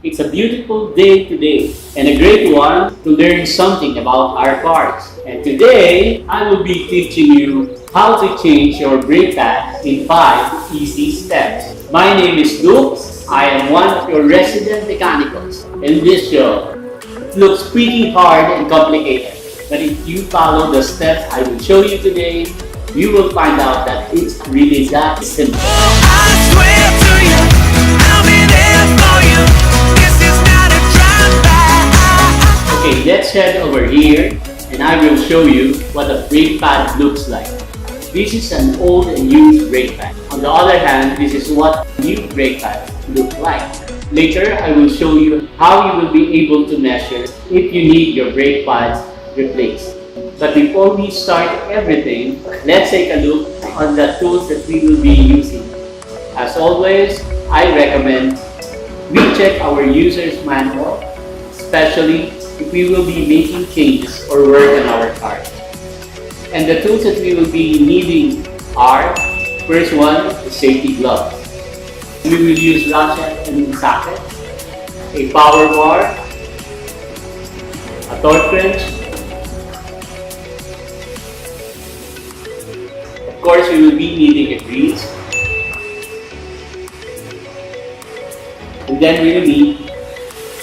It's a beautiful day today and a great one to learn something about our cars. And today, I will be teaching you how to change your brake pads in 5 easy steps. My name is Luke. I am one of your resident Mekanikos. In this show, it looks pretty hard and complicated, but if you follow the steps I will show you today, you will find out that it's really that simple. I swear to you, I'll be there for you. This is not a drive-by. Okay, let's head over here and I will show you what a brake pad looks like. This is an old and used brake pad. On the other hand, this is what new brake pads look like. Later, I will show you how you will be able to measure if you need your brake pads replaced. But before we start everything, let's take a look on the tools that we will be using. As always, I recommend we check our user's manual, especially if we will be making changes or work on our car. And the tools that we will be needing are, first one, the safety gloves. We will use ratchet and socket, a power bar, a torque wrench. Of course, we will be needing a grease. And then we will need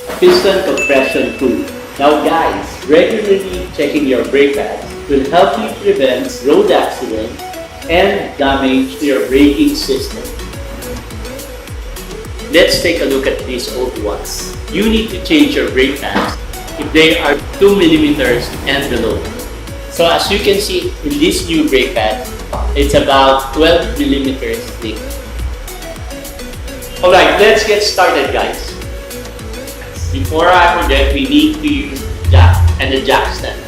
a piston compression tool. Now guys, regularly checking your brake pads will help you prevent road accidents and damage to your braking system. Let's take a look at these old ones. You need to change your brake pads if they are 2 millimeters and below. So as you can see in this new brake pad, it's about 12 millimeters thick. Alright, let's get started guys. Before I forget, we need to use jack and the jack stand.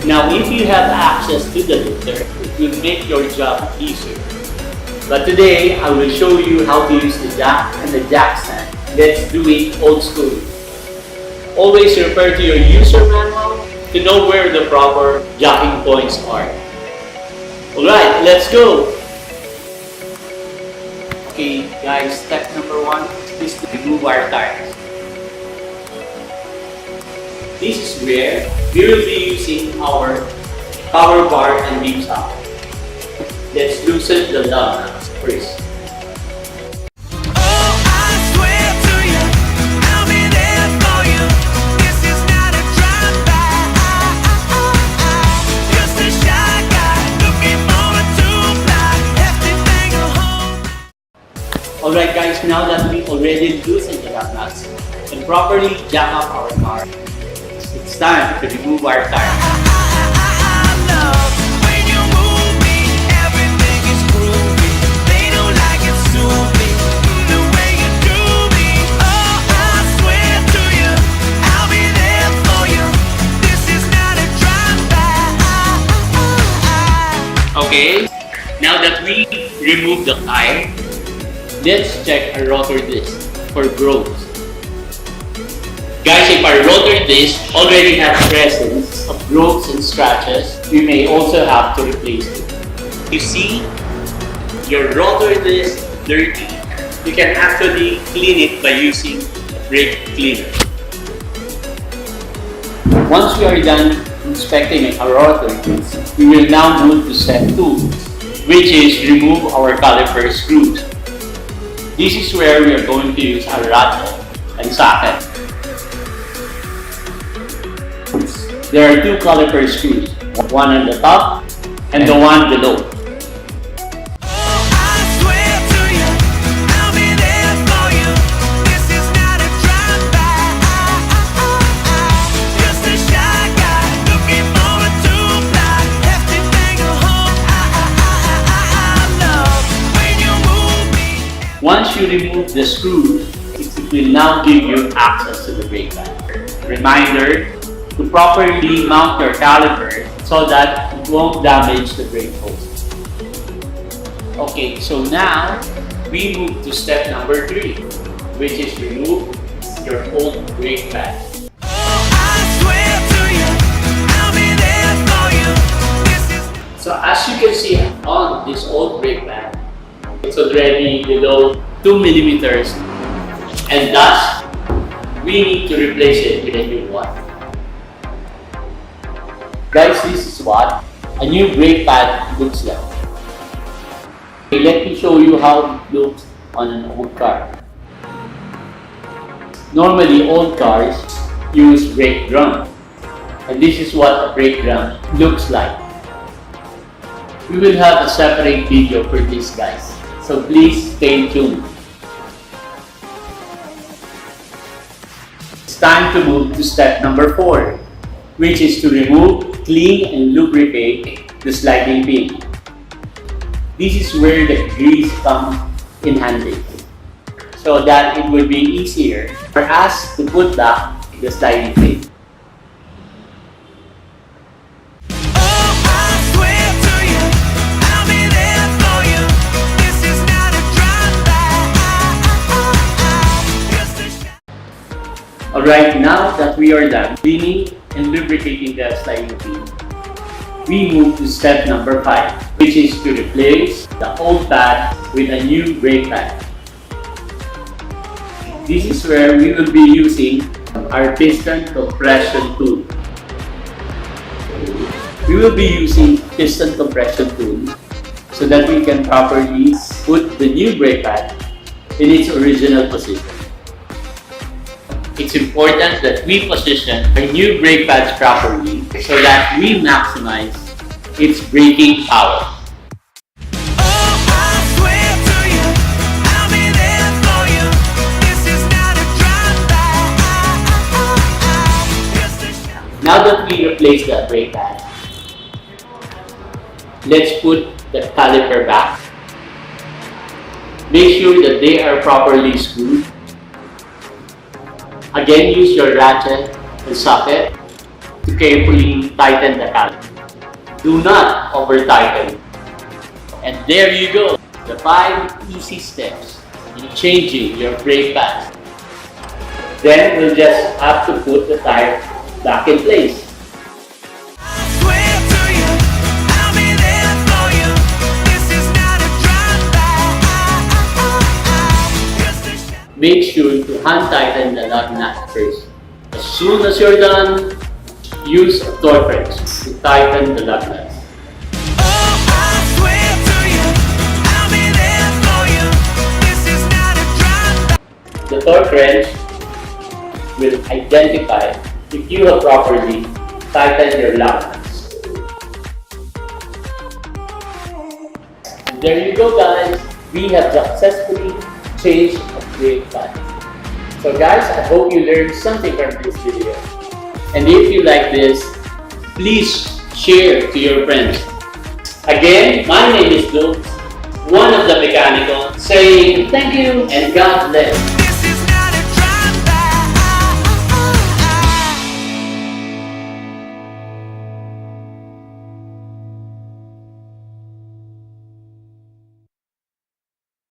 Now if you have access to the lifter, it will make your job easier. But today, I will show you how to use the jack and the jack stand. Let's do it old school. Always refer to your user manual to know where the proper jacking points are. Alright, let's go! Okay guys, step number 1 is to remove our tires. This is where we will be using our power bar and beam socket. Let's loosen the lug nuts first. Alright guys, now that we already loosened the lug nuts and properly jack up our car, it's time to remove our tire. Okay, now that we remove the tire, let's check our rotor disc for growth. Guys, if our rotor disc already has presence of growths and scratches, we may also have to replace it. You see your rotor disc dirty, you can actually clean it by using a brake cleaner. Once we are done inspecting our rotor disc, we will now move to step 2, which is remove our caliper screws. This is where we are going to use our ratchet and socket. There are 2 caliper screws, one on the top and the one below. Once you remove the screws, it will now give you access to the brake pad. Reminder to properly mount your caliper so that it won't damage the brake hose. Okay, so now we move to step number 3, which is remove your old brake pad. So as you can see on this old brake pad, it's already below 2 millimeters and thus we need to replace it with a new one. Guys, this is what a new brake pad looks like. Okay, let me show you how it looks on an old car. Normally, old cars use brake drum, and this is what a brake drum looks like. We will have a separate video for this, guys, so please stay tuned. It's time to move to step number 4, which is to remove, clean, and lubricate the sliding pin. This is where the grease comes in handy, so that it will be easier for us to put back the sliding pin. Alright, now that we are done cleaning and lubricating the sliding pin, we move to step number 5, which is to replace the old pad with a new brake pad. This is where we will be using our piston compression tool. We will be using piston compression tool so that we can properly put the new brake pad in its original position. It's important that we position our new brake pads properly so that we maximize its braking power. Now that we replace the brake pad, let's put the caliper back. Make sure that they are properly screwed. Again, use your ratchet and socket to carefully tighten the caliper. Do not over-tighten. And there you go, the 5 easy steps in changing your brake pads. Then we'll just have to put the tire back in place. Make sure to hand tighten the lug nut first. As soon as you're done, use a torque wrench to tighten the lug nuts. The torque wrench will identify if you have properly tightened your lug nuts. There you go, guys. We have successfully changed a brake pad. So guys, I hope you learned something from this video. And if you like this, please share to your friends. Again, my name is Luke, one of the Mekanikos, saying thank you and God bless.